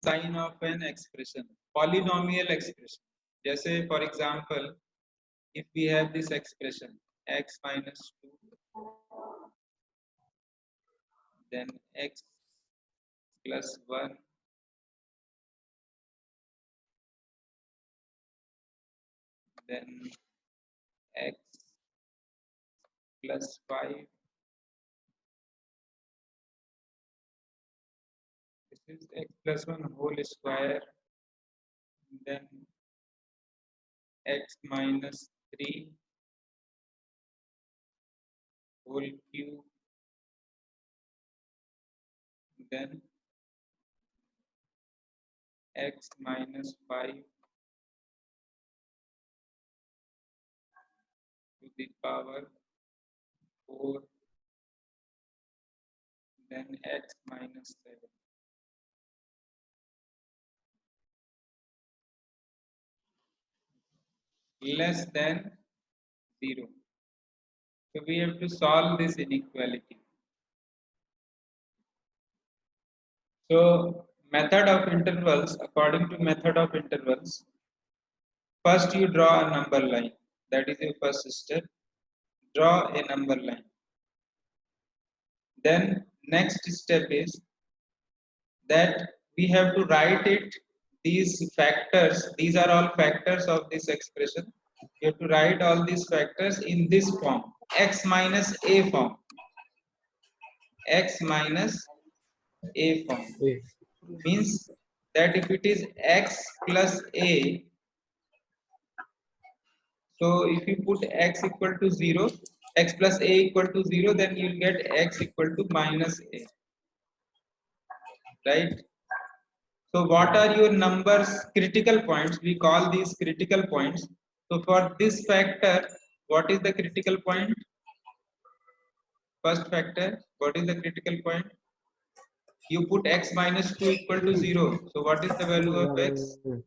sign of an expression, polynomial expression. जैसे for example, if we have this expression x minus 2, then x plus 1, then x plus 5. This is x plus 1 whole square, then x minus 3 whole cube, then x minus 5 to the power 4, then x minus 7. Less than 0. So we have to solve this inequality. So method of intervals, according to method of intervals, first you draw a number line. That is your first step. Draw a number line. Then next step is that we have to write it, these factors, these are all factors of this expression. You have to write all these factors in this form, x minus a form. X minus a form means that if it is x plus a, so if you put x equal to 0, x plus a equal to 0, then you will get x equal to minus a, right? So what are your numbers critical points? We call these critical points. So for this factor, what is the critical point? First factor, what is the critical point? You put x minus 2 equal to 0. So what is the value of x? 2,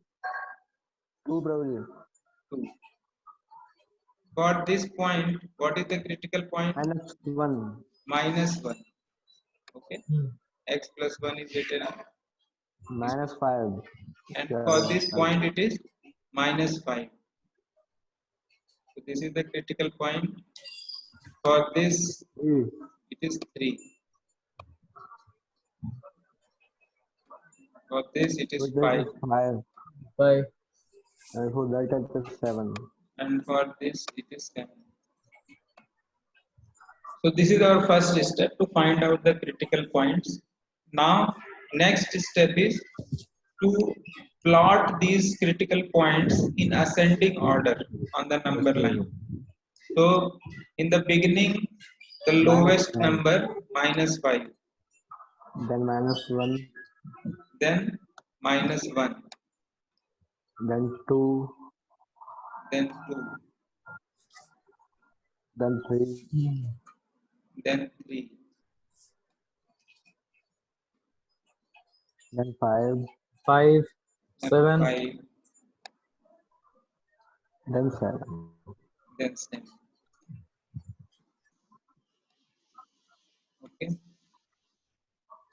Prabhuji. 2. For this point, what is the critical point? Minus 1. Minus 1. Okay. X plus 1 is written. Minus 5. And for this point, it is minus 5. So this is the critical point. For this, it is 3. For this, it is 5. 5. And for that, it is 7. And for this, it is 7. So this is our first step to find out the critical points. Now, next step is to plot these critical points in ascending order on the number line. So, in the beginning, the lowest number minus 5. Then minus 1. Then minus 1. Then 2. Then 2. Then 3. Then 3. Then 5. 5, Then 7. 5. Then 7. Then 7. Okay.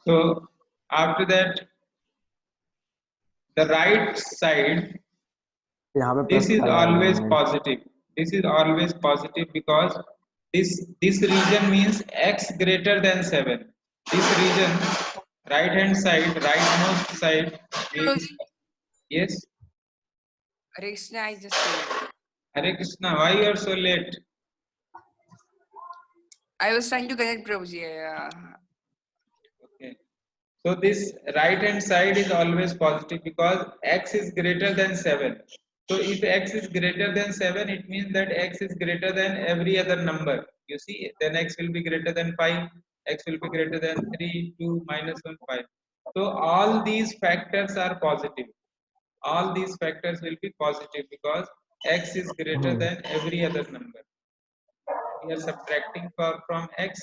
So after that, the right side, this is always positive. This is always positive because this region means x greater than 7. This region, right hand side, rightmost side means, yes. Hare Krishna, I just came. Hare Krishna, why you are so late? I was trying to connect Prabhuji. Okay. So this right hand side is always positive because x is greater than 7. So if x is greater than 7, it means that x is greater than every other number. You see, then x will be greater than 5, x will be greater than 3, 2, minus 1, 5. So all these factors are positive. All these factors will be positive because x is greater than every other number. We are subtracting from x.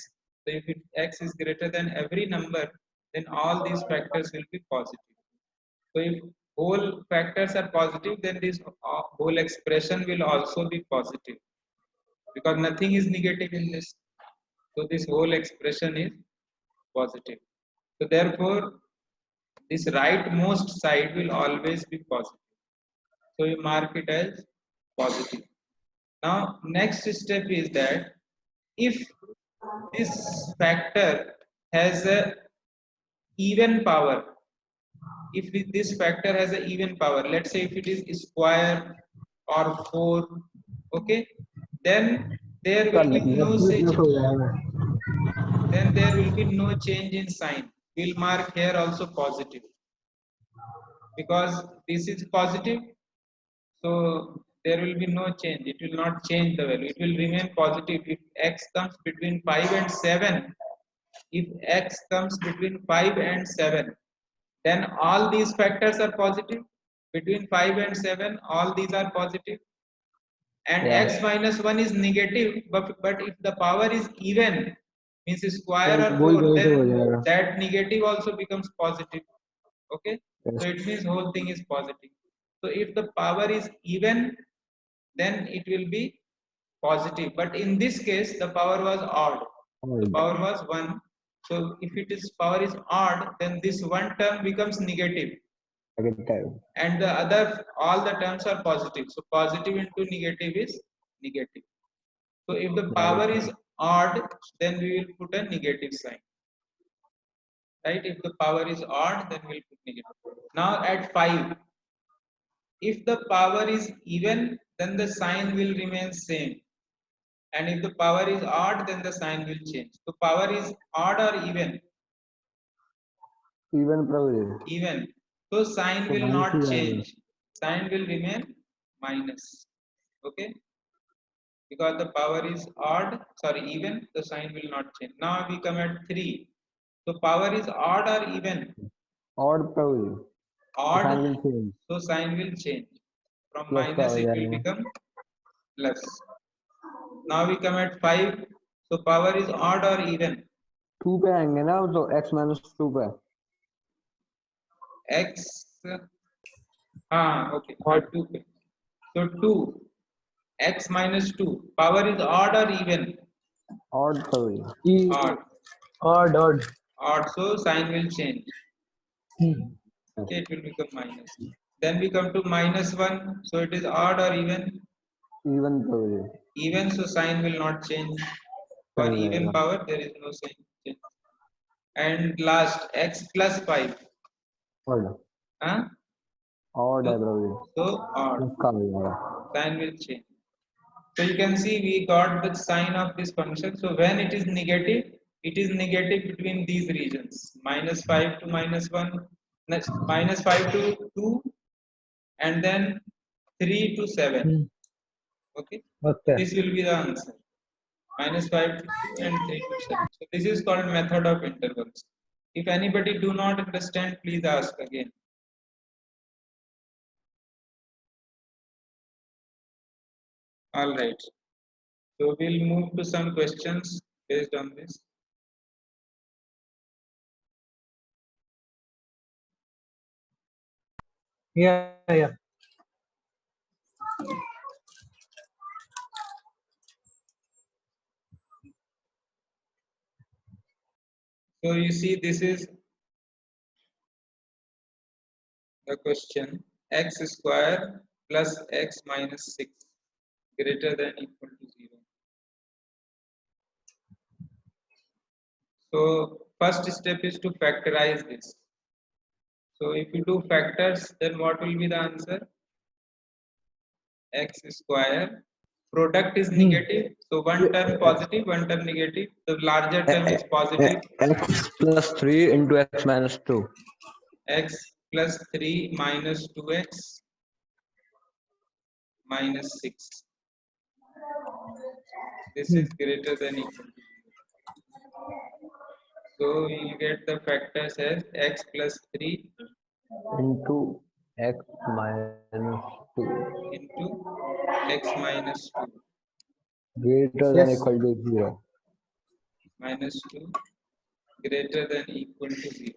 So if x is greater than every number, then all these factors will be positive. So if whole factors are positive, then this whole expression will also be positive because nothing is negative in this. So this whole expression is positive. So therefore, this rightmost side will always be positive. So you mark it as positive. Now next step is that if this factor has a even power, if this factor has an even power, let's say if it is square or 4, okay, then there will be no network such, हो जाएगा then there will be no change in sign. We'll mark here also positive because this is positive, so there will be no change. It will not change the value. It will remain positive. If x comes between 5 and 7, if x comes between 5 and 7, then all these factors are positive. Between 5 and 7, all these are positive. And Yeah. x minus 1 is negative, but if the power is even, means square or वही 4, negative हो then जाएगा that negative also becomes positive. Okay, Yes. so it means whole thing is positive. So if the power is even, then it will be positive, but in this case the power was odd, the Odd. power was 1. So if it is power is odd, then this one term becomes negative Negative. and the other all the terms are positive. So positive into negative is negative. So if the power is odd, then we will put a negative sign, right? If the power is odd, then we'll put negative. Now at 5, if the power is even, then the sign will remain same, and if the power is odd, then the sign will change. So power is odd or even? Even probably. Even. So sign So will minus not ही आएगा change. Sign will remain minus. Okay? Because the power is odd, sorry, even, the sign will not change. Now we come at 3. So power is odd or even? odd probably. So sign Odd. will change. So sign will change. From Plus का minus हो it will जाएगा become plus. Now we come at 5. So power is odd or even? 2 पे आएंगे ना तो x minus 2 पे X. Okay. odd 2. So 2. X minus 2. Power is odd or even? odd probably. Odd. Odd. Odd. So sign will change. Okay, it will become minus. Then we come to minus 1. So it is odd or even? Even probably. Even, so sign will not change. For सही even रहेगा power, there is no sign change. And last, x plus 5. odd Huh? odd है probably. So odd. plus का हो जाएगा Sign will change. So you can see we got the sign of this function. So when it is negative between these regions. Minus 5 to minus 1. Next, minus 5 to 2. And then 3 to 7. Okay. Okay. This will be the answer. Minus 5 to 2 and 3 to 7. So this is called method of intervals. If anybody do not understand, please ask again. All right. So we'll move to some questions based on this. Yeah. So you see, this is the question: x square plus x minus 6 greater than equal to 0. So first step is to factorize this. So if you do factors, then what will be the answer? X square. Product is negative, so one term positive, one term negative. The larger term is positive. x plus 3 into x minus 2 X plus 3 minus 2x minus 6. This is greater than equal to 0. So you get the factors as x plus 3 into x minus 2 into x minus 2 greater than Yes. equal to 0. minus 2 greater than equal to 0.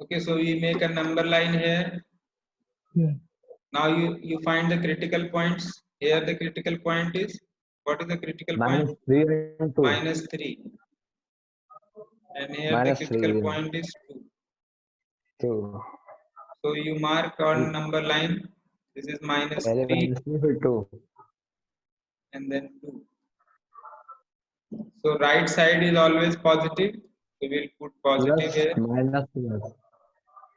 Okay, so we make a number line here. Now you find the critical points. Here the critical point is, what is the critical Minus point? 3 into Minus 3. And here the minus critical 3. point is 2. 2. So you mark on number line, this is minus पहले 3 minus 3 फिर 2. and then 2. So right side is always positive, so we'll put positive Plus here. minus plus.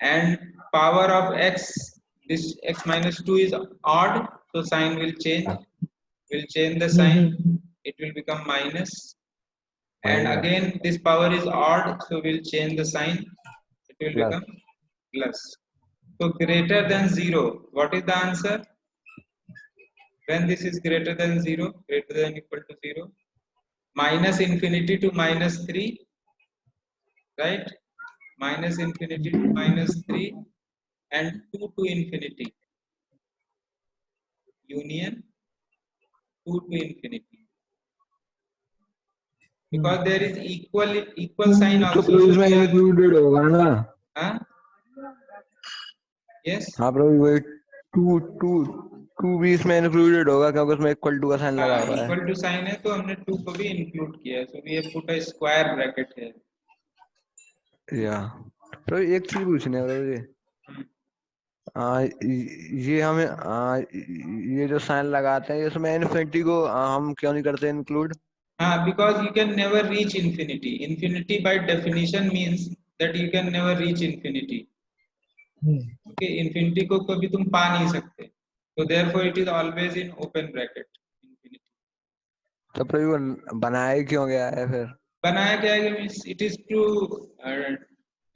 And power of x, this x minus 2 is odd, so sign will change. We'll change the sign, it will become minus. And Minus. again this power is odd, so we'll change the sign, it will Plus. become plus. So greater than 0, what is the answer? When this is greater than 0, greater than equal to 0, minus infinity to minus 3, right? Minus infinity to minus 3 and 2 to infinity, union 2 to infinity. Because there is equal sign तो also, प्रभु so इसमें we have, included होगा ना? huh? Yes, हाँ प्रभु वही 2 2 2 भी इसमें included होगा क्योंकि उसमें इक्वल टू का साइन लगा हुआ है. equal to sign है तो हमने 2 को भी include किया है, so we have put a square bracket here. या प्रभु एक चीज पूछनी है प्रभु जी. ये हमें ये जो साइन लगाते हैं इसमें इन्फिनिटी को हम क्यों नहीं करते include? Because you can never reach infinity. Infinity by definition means that you can never reach infinity. Okay, infinity को कभी तुम पा नहीं सकते. So therefore it is always in open bracket. Infinity. तो प्रभु बनाया क्यों गया है फिर? बनाया गया है means it is to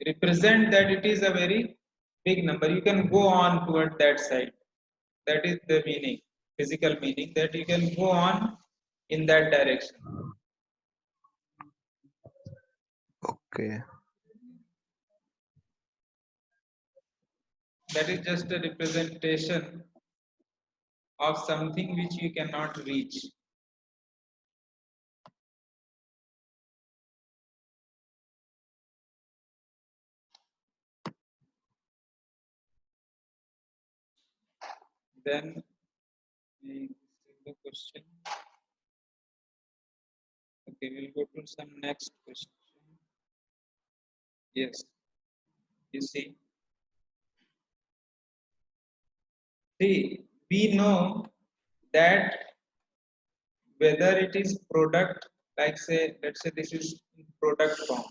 represent that it is a very big number. You can go on toward that side. That is the meaning, physical meaning, that you can go on in that direction. Okay. That is just a representation of something which you cannot reach. Then we see the question. Okay, we'll go to some next question. Yes, you see. See, we know that whether it is product, like say, let's say this is product form,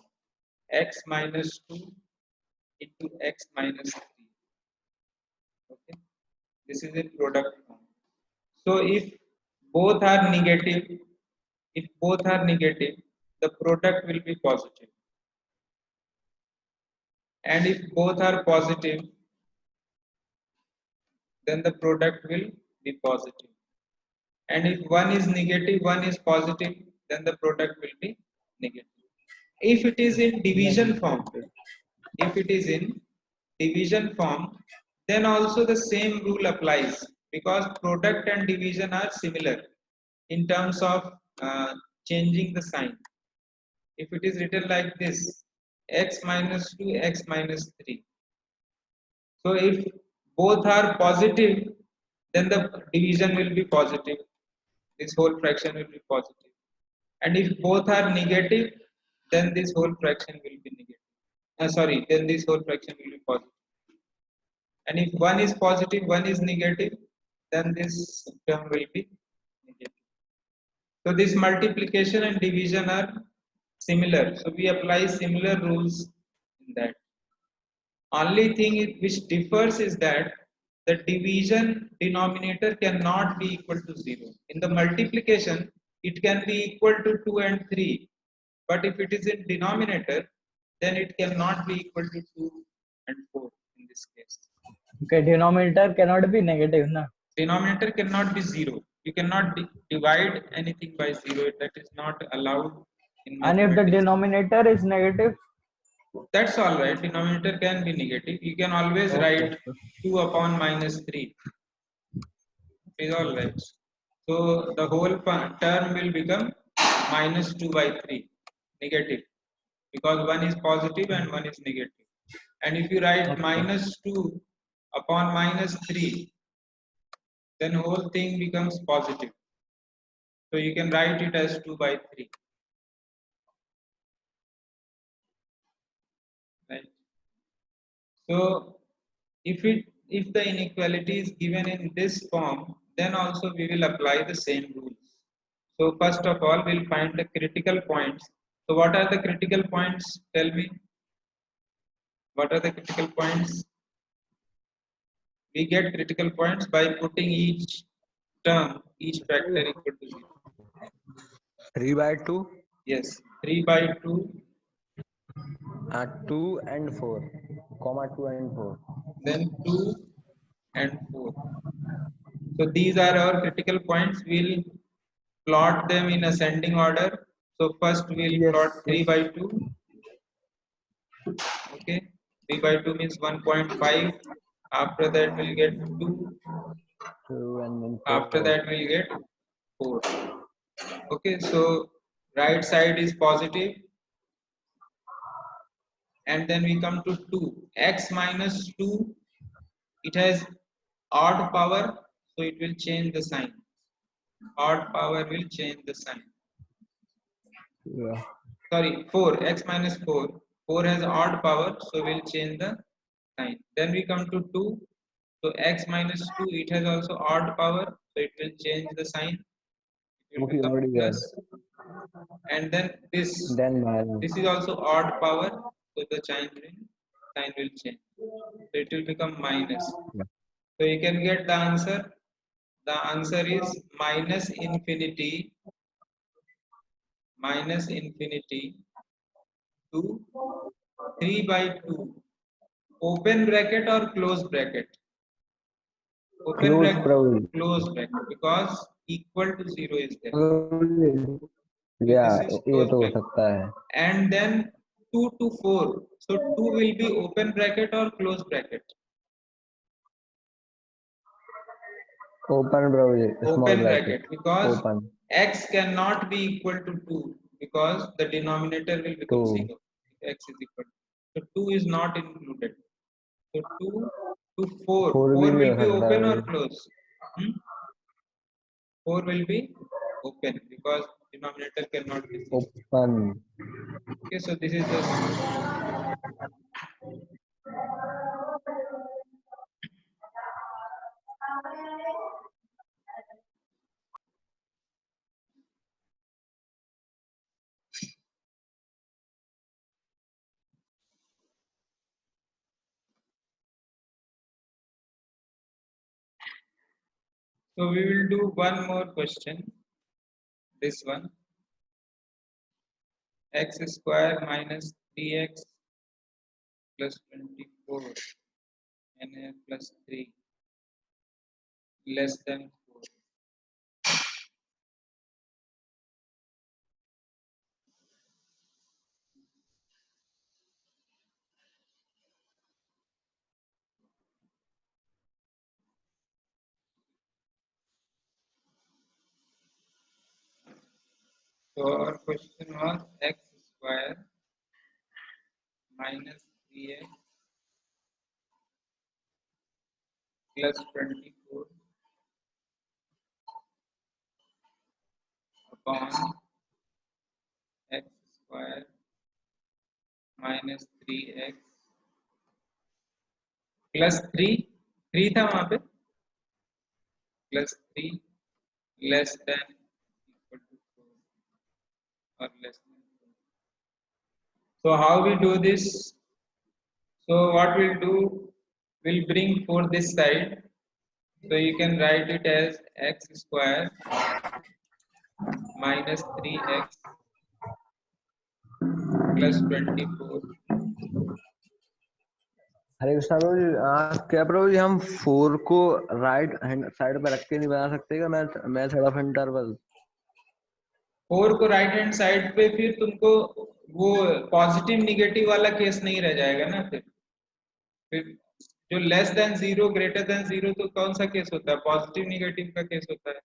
x minus 2 into x minus 3. Okay, this is a product form. So if both are negative, the product will be positive. And if both are positive, then the product will be positive. And if one is negative, one is positive, then the product will be negative. If it is in division form, then also the same rule applies, because product and division are similar in terms of changing the sign. If it is written like this, x minus 2, x minus 3. So if both are positive, then the division will be positive. This whole fraction will be positive. And if both are negative, then this whole fraction will be negative. Then this whole fraction will be positive. And if one is positive, one is negative, then this term will be negative. So this multiplication and division are similar. So we apply similar rules in that. Only thing which differs is that the division denominator cannot be equal to 0. In the multiplication, it can be equal to 2 and 3. But if it is in denominator, then it cannot be equal to 2 and 4 in this case. Okay, denominator cannot be negative, na? Denominator cannot be 0. You cannot divide anything by 0. That is not allowed in And if the mathematics. denominator is negative, That's all right. Denominator can be negative. You can always write 2 upon minus 3. It is all right. So the whole term will become minus 2 by 3, negative, because one is positive and one is negative. And if you write minus 2 upon minus 3, then whole thing becomes positive. So you can write it as 2 by 3. So if the inequality is given in this form, then also we will apply the same rules. So first of all, we'll find the critical points. So what are the critical points? Tell me. What are the critical points? We get critical points by putting each term, each factor equal to 0. 3/2, Yes, 3 by 2, 2 and 4, comma 2 and 4. then 2 and 4. So these are our critical points. We'll plot them in ascending order. So first we'll plot 3 by 2. Okay, 3 by 2 means 1.5. After that we'll get 2. 2 and then 4. After that we'll get 4. Okay, so right side is positive. And then we come to 2. X minus 2, it has odd power, so it will change the sign. Odd power will change the sign. Yeah. Sorry, 4, x minus 4. 4 has odd power, so we'll change the sign. Then we come to 2. So x minus 2, it has also odd power, so it will change the sign. It will Okay, become already plus. And then this Then is also odd power, so the sign will change. So it will become minus. Yeah. So you can get the answer. The answer is minus infinity to 3 by 2. Open bracket or close bracket? Open Close bracket, bracket. close bracket, because equal to 0 is there. Yeah, This is ये close तो हो bracket. सकता है. And then 2 to 4. So 2 will be open bracket or close bracket? Open bracket, small Open bracket. bracket, because Open. x cannot be equal to 2 because the denominator will become 2. 0 if x is equal to. So 2 is not included. So 2 to 4. 4 4 भी will नहीं be हो सकता open or है. close? 4 will be open because denominator cannot be 0. Open. Okay, so this is the. So we will do one more question. This one. X square minus 3x plus 24 and plus 3 less than 4. So our question was x square minus 3x plus 24 upon x square minus 3x plus 3 था वहाँ पे plus 3 less than equal to 4 or less than 4. So how we do this? So what we'll do, we'll bring 4 this side. So you can write it as x square minus 3x plus 24. हरे कृष्णा प्रभु जी, क्या प्रभु जी हम 4 को right hand side पे रख के नहीं बना सकते क्या मेथड ऑफ इंटरवल? 4 को राइट हैंड साइड पे फिर तुमको वो पॉजिटिव निगेटिव वाला केस नहीं रह जाएगा ना। फिर जो लेस देन 0 ग्रेटर देन 0 तो कौन सा केस होता है? पॉजिटिव निगेटिव का केस होता है।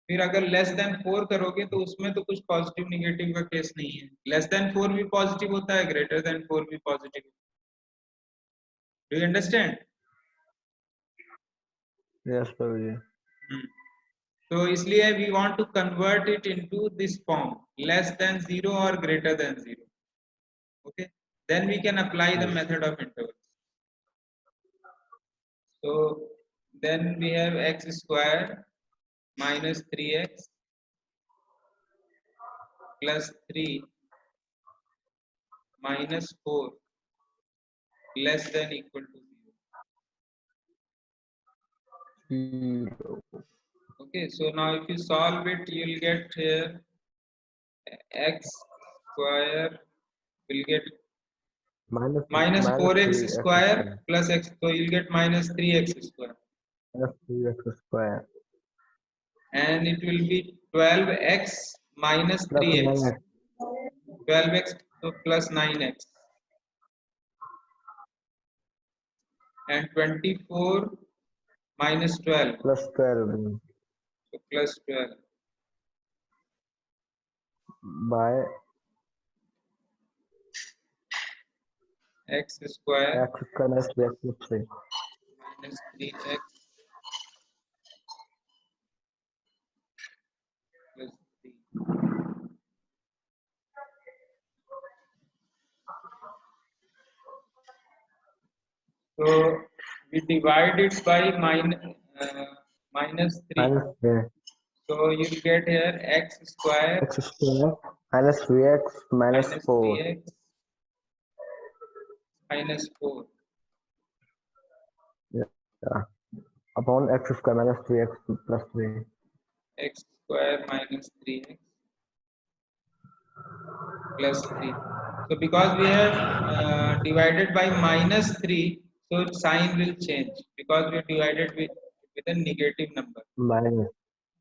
फिर अगर लेस देन 4 करोगे तो उसमें तो कुछ पॉजिटिव निगेटिव का केस नहीं है। लेस देन 4 भी पॉजिटिव होता है, ग्रेटर देन 4 भी positive. Do you understand? Yes Prabhu ji. तो इसलिए we want to convert it into this form, less than 0 और greater than 0. Okay, then we can apply the method of interval. So then we have x square minus 3x plus 3 minus 4 less than equal to 0. Okay, so now if you solve it, you will get here x square will get minus 4x square plus x, so you'll get minus 3x square, minus 3x square and it will be 12x minus plus 3x, 9x 12x so plus 9x, and 24 minus 12 plus 12 so plus 12 by x square x square minus 3x plus 3. minus 3x plus 3. So we divide it by minus 3. Minus 3 So you'll get here x square x square minus 3x minus minus 4 3x minus 4 yeah, upon x square minus 3x plus 3. x square minus 3x plus 3. So because we have divided by minus 3, so sign will change because we divided with a negative number. Minus,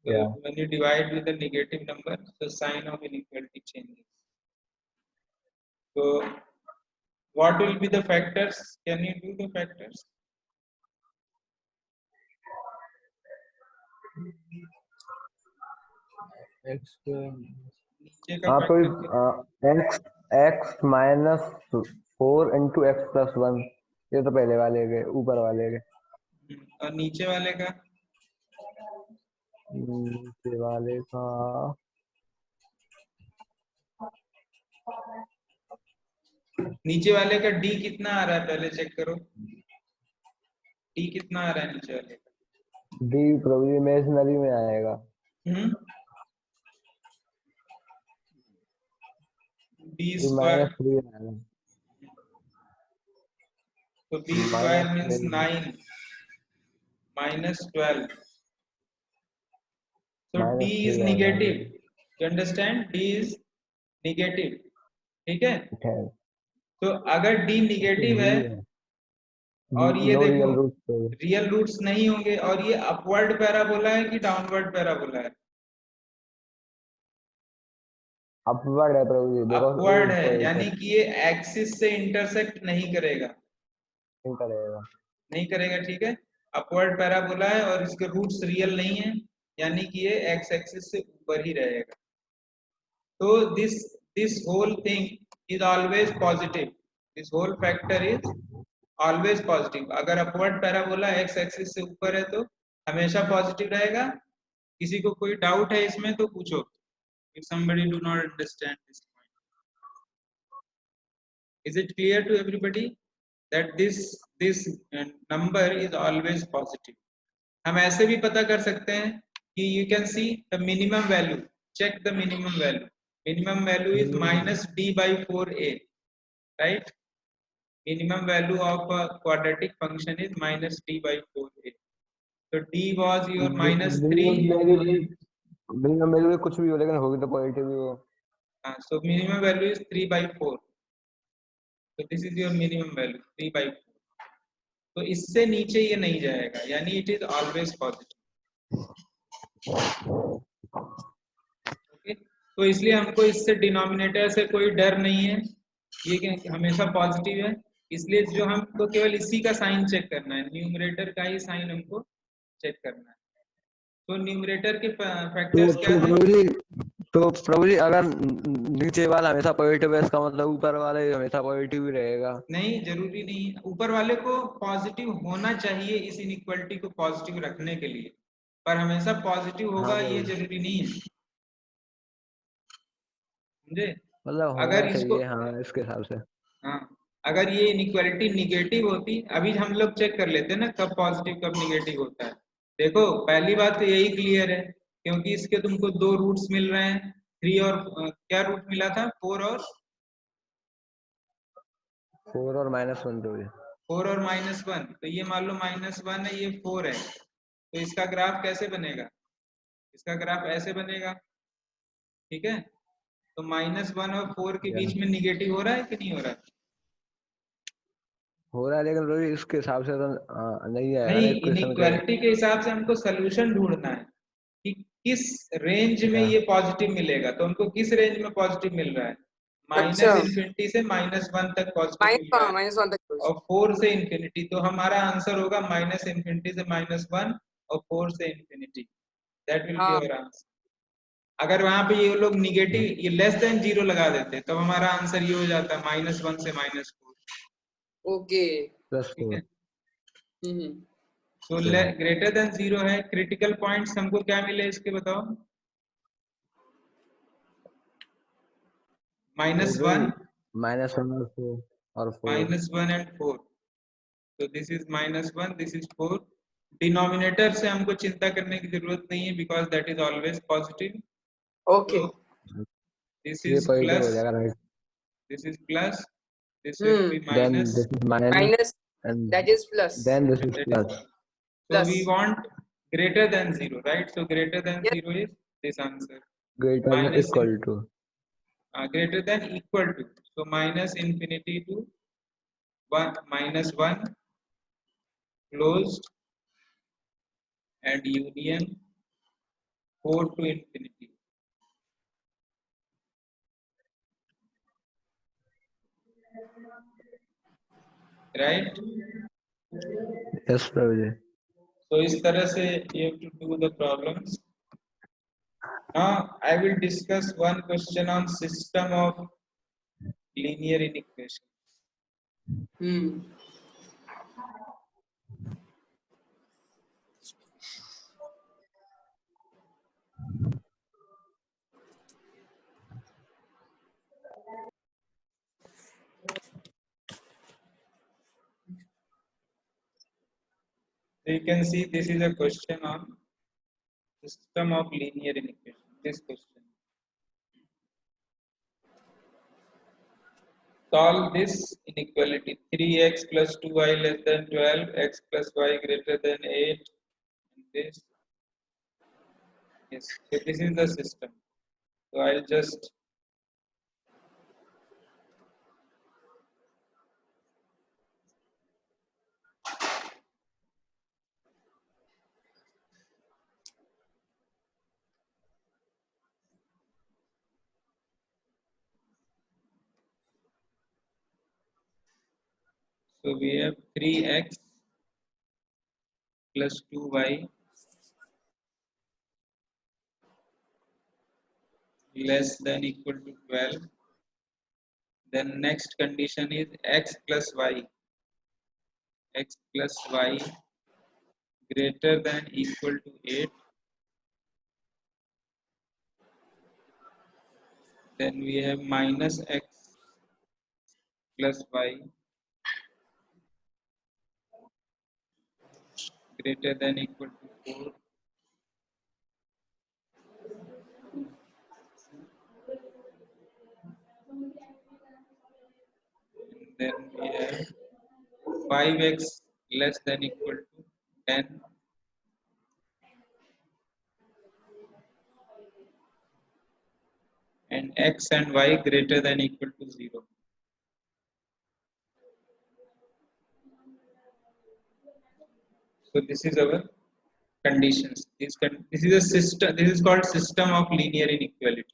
So yeah. when you divide with a negative number, the sign of inequality changes. So what will be the factors? Can you do the factors? x square नीचे का हाँ तो factor x minus 4 into x plus 1 ये तो पहले वाले के ऊपर वाले के और नीचे वाले का नीचे वाले का d कितना आ रहा है पहले चेक करो, d कितना आ रहा है नीचे वाले का? d प्रोबेबली इमेजिनरी में आएगा d square -3 so b square means 9 minus 12 so d is negative, you understand, d is negative, ठीक है? तो अगर d नेगेटिव है और ये देखो रियल रूट्स नहीं होंगे और ये अपवर्ड पैराबोला है कि डाउनवर्ड पैराबोला है? अपवर्ड है प्रोबेबली अपवर्ड है, यानी कि ये एक्सिस से इंटरसेक्ट नहीं करेगा, नहीं करेगा, ठीक है? अपवर्ड पैराबोला है और इसके रूट्स रियल नहीं है, यानी कि ये एक्स एक्सिस से ऊपर ही रहेगा. तो this whole thing is always positive, this whole factor is always positive. अगर अपवर्ड पैराबोला एक्स एक्सिस से ऊपर है तो हमेशा पॉजिटिव रहेगा. किसी को कोई डाउट है इसमें तो पूछो. If somebody do not understand this point, is it clear to everybody that this number is always positive? हम ऐसे भी पता कर सकते हैं कि you can see the minimum value, check the minimum value. Minimum value is minus d by 4a, right? Minimum value of a quadratic function is minus d by 4a. So d was your minus 3. minimum value कुछ भी हो लेकिन होगी तो positive ही हो. So minimum value is 3 by 4. So this is your minimum value 3 by 4. तो इससे नीचे ये नहीं जाएगा, यानी it is always positive. Okay? तो इसलिए हमको इससे डिनोमिनेटर से कोई डर नहीं है, ये हमेशा पॉजिटिव है. इसलिए जो हमको केवल इसी का साइन चेक करना है, न्यूमरेटर का ही साइन हमको चेक करना है. तो न्यूमरेटर के फैक्टर्स क्या हैं? तो प्रोबेबली अगर नीचे वाला हमेशा पॉजिटिव है इसका मतलब ऊपर वाला हमेशा पॉजिटिव ही रहेगा. नहीं, जरूरी नहीं. ऊपर वाले को पॉजिटिव होना चाहिए इस इनइक्वालिटी को पॉजिटिव रखने के लिए, पर हमेशा पॉजिटिव होगा ये जरूरी नहीं है, समझे? मतलब अगर इसको हाँ इसके हिसाब से, हाँ अगर ये इनइक्वालिटी निगेटिव होती, अभी हम लोग चेक कर लेते हैं ना कब पॉजिटिव कब निगेटिव होता है। देखो पहली बात तो यही क्लियर है, क्योंकि इसके तुमको दो रूट्स मिल रहे हैं, 3 और क्या रूट मिला था, 4 और 4 और -1 प्रभु जी। 4 और -1, तो ये मान लो -1 है, ये 4 है, तो इसका ग्राफ कैसे बनेगा, इसका ग्राफ ऐसे बनेगा, ठीक है। तो -1 और 4 के बीच में निगेटिव हो रहा है कि नहीं हो रहा है? हो रहा है, लेकिन प्रभु जी इसके हिसाब से तो नहीं आएगा नहीं, ना इक्वेशन के। इनइक्वालिटी के हिसाब से हमको सोल्यूशन ढूंढना है कि किस रेंज में अच्छा ये पॉजिटिव मिलेगा, तो हमको किस रेंज में पॉजिटिव मिल रहा है, अच्छा -इन्फिनिटी से -1 तक पॉजिटिव मिल रहा है, -1 तक और 4 से इन्फिनिटी, तो हमारा आंसर होगा -इन्फिनिटी से -1 और 4 से इन्फिनिटी, दैट विल बी हाँ आवर आंसर। अगर वहां पे ये लोग निगेटिव, ये लेस देन 0 लगा देते, तो हमारा आंसर ये हो जाता -1 से -4, ओके ठीक है। +4। हम्म तो ग्रेटर देन 0 है, क्रिटिकल पॉइंट्स हमको क्या मिले इसके बताओ, -1, -1 और 4 -1 एंड 4, तो this is -1, this is 4। Denominator से हमको चिंता करने की जरूरत नहीं है, because that is always positive. Okay तो दिस ये इज पॉजिटिव हो प्लस, जाएगा, right. This is plus, this will be then minus, this is minus minus and that is plus then this is that is plus. so plus we want greater than 0, right? So greater than yes 0 is this answer, greater than minus in, equal to. greater than equal to, so minus infinity to 1, -1 closed and union 4 to infinity, right? Yes Prabhu ji. So इस तरह से you have to do the problems. Now I will discuss one question on system of linear inequations. Hmm So you can see this is a question on system of linear inequations. This question. Solve this inequality, 3x plus 2y less than 12, x plus y greater than 8. And this, yes, so this is the system. So I'll just so we have 3x plus 2y less than equal to 12. Then next condition is x plus y greater than equal to 8. Then we have minus x plus y greater than equal to 4. And then we have 5x less than equal to 10. And x and y greater than equal to 0. So this is our conditions. This is a system. This is called system of linear inequalities.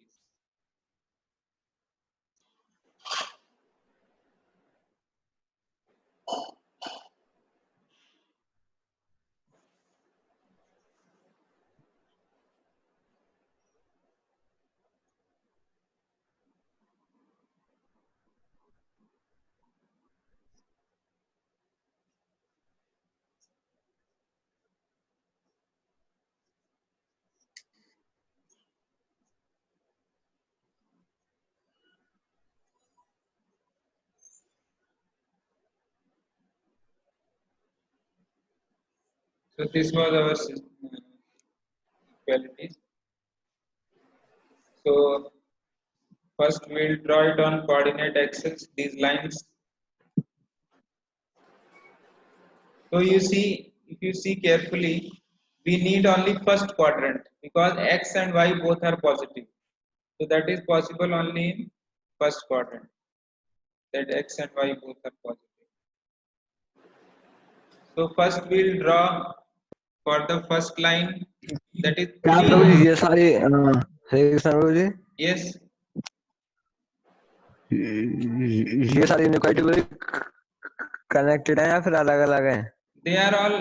So this was our equalities. So first we'll draw it on coordinate axis, these lines. So you see, if you see carefully, we need only first quadrant because x and y both are positive. So that is possible only in first quadrant, that x and y both are positive. So first we'll draw for the first line, that is क्या प्रभु 3. जी ये सारी हरे कृष्ण प्रभु जी Yes, ये सारी inequality connected है या फिर अलग अलग है? they are all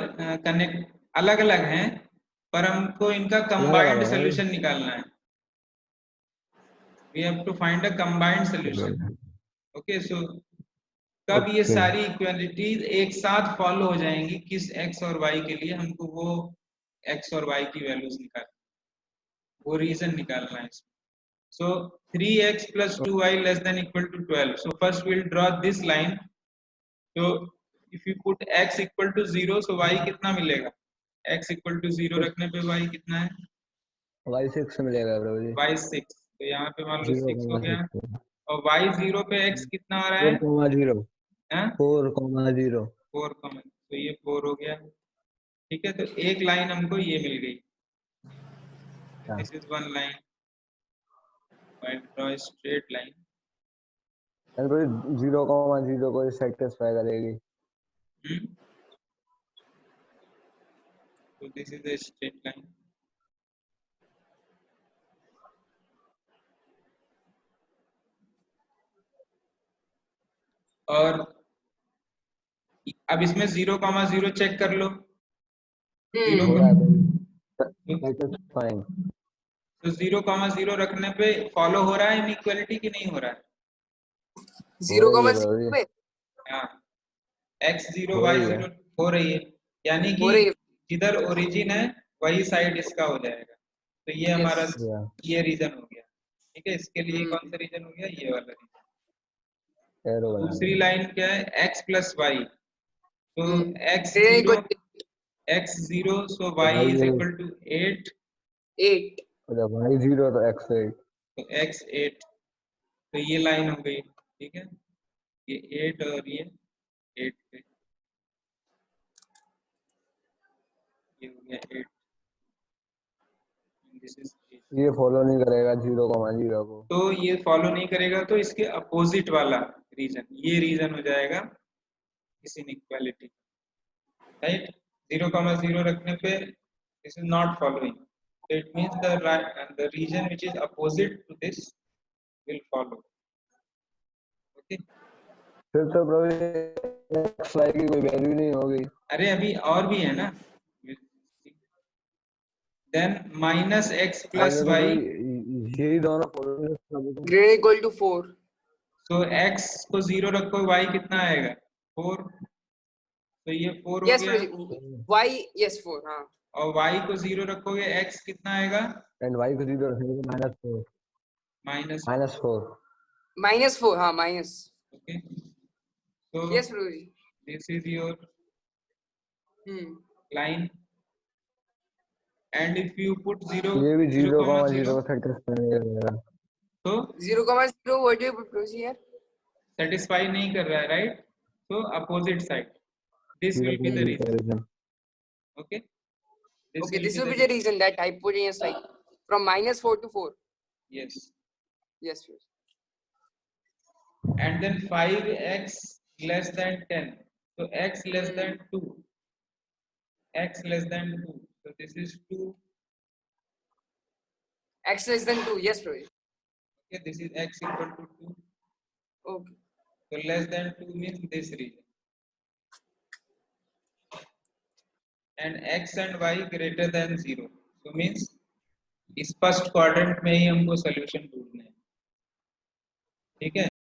connect, अलग अलग हैं, पर हमको इनका अलग combined है solution निकालना है. We have to find a combined solution. Okay, so कब ये Okay. सारी इक्वालिटीज एक साथ फॉलो हो जाएंगी, किस x और y के लिए हमको वो x और y की वैल्यूज निकाल, वो रीजन निकालना है. So 3x plus 2y less than equal to 12. So first we'll draw this line. So if you put x equal to 0, so y कितना मिलेगा? x equal to 0 रखने पे y कितना है? y6 मिलेगा प्रभु जी. y 6. तो यहाँ पे मान लो 6 हो गया, 0,6 और y 0 पे x कितना आ रहा है? 4,0 हैं? 4,0 4 कॉमन, तो ये 4 हो गया. ठीक है, तो एक लाइन हमको ये मिल गई. This is one line. I draw a straight line. And Prabhu 0,0 को सेटिस्फाई करेगी. So this is a straight line. और अब इसमें 0,0 चेक कर लो. हम्म. हो रहा है सेटिस्फाइंग. तो 0,0 रखने पे फॉलो हो रहा है इनइक्वालिटी कि नहीं हो रहा है? 0,0 पे हाँ, x0 हो रही है. y0 हो रही है, यानी हो रही कि है. जिधर ओरिजिन है वही साइड इसका हो जाएगा. तो ये Yes. हमारा Yeah. ये रीजन हो गया. ठीक है, इसके लिए हम्म. कौन सा रीजन हो गया? ये वाला रीजन. एरो बना दूसरी लाइन क्या है? x plus y. तो Very x0 good. x0, so y is equal to 8. 8. जब y0 तो x8. तो x8, तो ये लाइन हो गई. ठीक है, ये 8 और ये 8 पे, ये हो गया 8. This is 8. ये फॉलो नहीं करेगा 0,0 को. तो ये फॉलो नहीं करेगा, तो इसके अपोजिट वाला रीजन, ये रीजन हो जाएगा इस इनइक्वालिटी. राइट, 0,0 रखने पे this is not following. So it means the region which is opposite to this will follow. Okay. फिर तो प्रभु xy की कोई वैल्यू नहीं होगी. अरे अभी और भी है ना. Then minus x plus y. यही दोनों Greater equal to 4. So x को 0 रखो, y कितना आएगा? 4. तो ये 4 हो Yes, गया. y. Yes, 4. हाँ. और y को 0 रखोगे, x कितना आएगा? एंड y को 0 रखेंगे -4. -4. -4. हाँ, minus. Okay. So Yes, Guruji. this is your Hmm. line. And if you put 0, ये भी 0,0 0,0, को सेटिस्फाई नहीं करेगा. तो 0,0. What do you propose here? satisfy नहीं कर रहा है, right? So opposite side. This will be the reason. Okay. Okay, this will be the reason that hypotenuse like from -4 to 4. Yes. Yes, yes. And then 5x less than 10. So x less than 2. X less than 2. So this is 2. X less than 2. Yes, bro. Okay, this is x equal to 2. Okay. So less than 2 means this region. And x and y greater than 0. So means इस first quadrant में ही हमको solution ढूंढना है. ठीक है.